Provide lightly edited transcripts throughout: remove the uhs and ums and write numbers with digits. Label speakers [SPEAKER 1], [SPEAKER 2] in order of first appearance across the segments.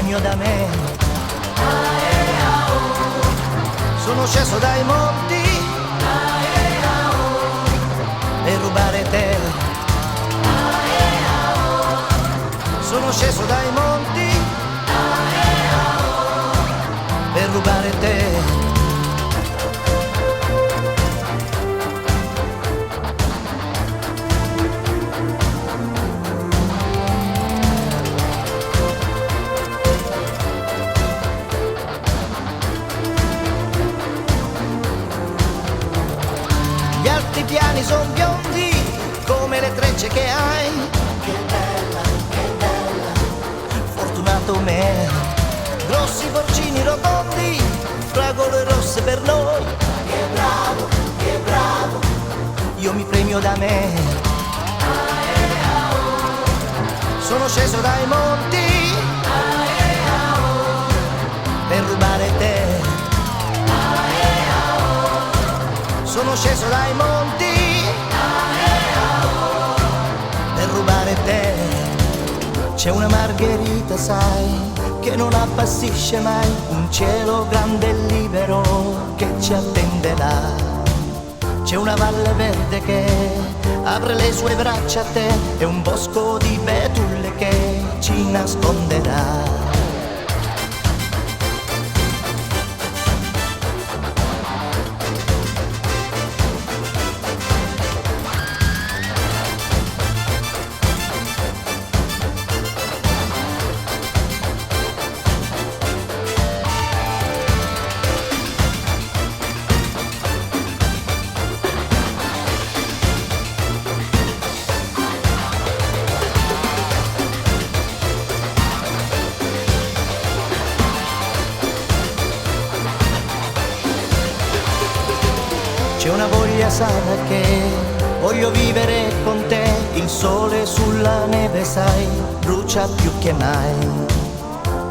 [SPEAKER 1] premio da me. Sono sceso dai monti per rubare te. Sono sceso dai monti per rubare te. Gli alti piani son biondi come le trecce che hai. Che bella, fortunato me. Grossi porcini rotondi, fragole rosse per noi. Che bravo, io mi premio da me. Sono sceso dai monti per rubare te. Sono sceso dai monti per rubare te. C'è una margherita, sai, che non appassisce mai, un cielo grande e libero che ci attenderà. C'è una valle verde che apre le sue braccia a te e un bosco di betulle che ci nasconderà. C'è una voglia sana che voglio vivere con te, il sole sulla neve, sai, brucia più che mai.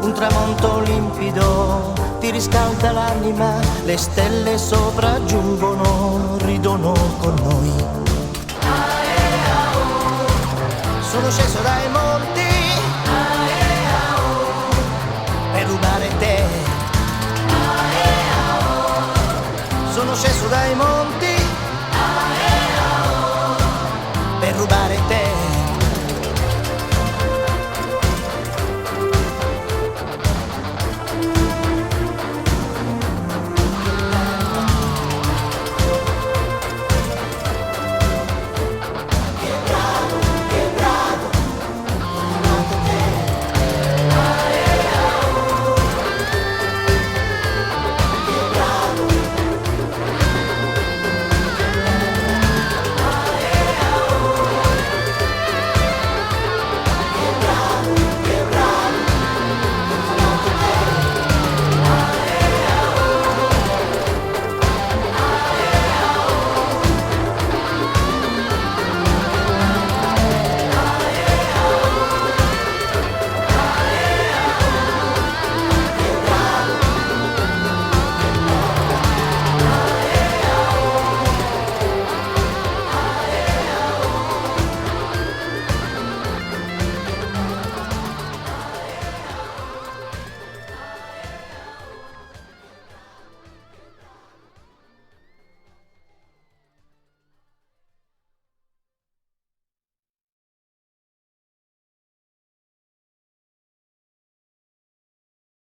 [SPEAKER 1] Un tramonto limpido ti riscalda l'anima, le stelle sopraggiungono, ridono con noi. Sono sceso dai monti per rubare te. Sono sceso dai monti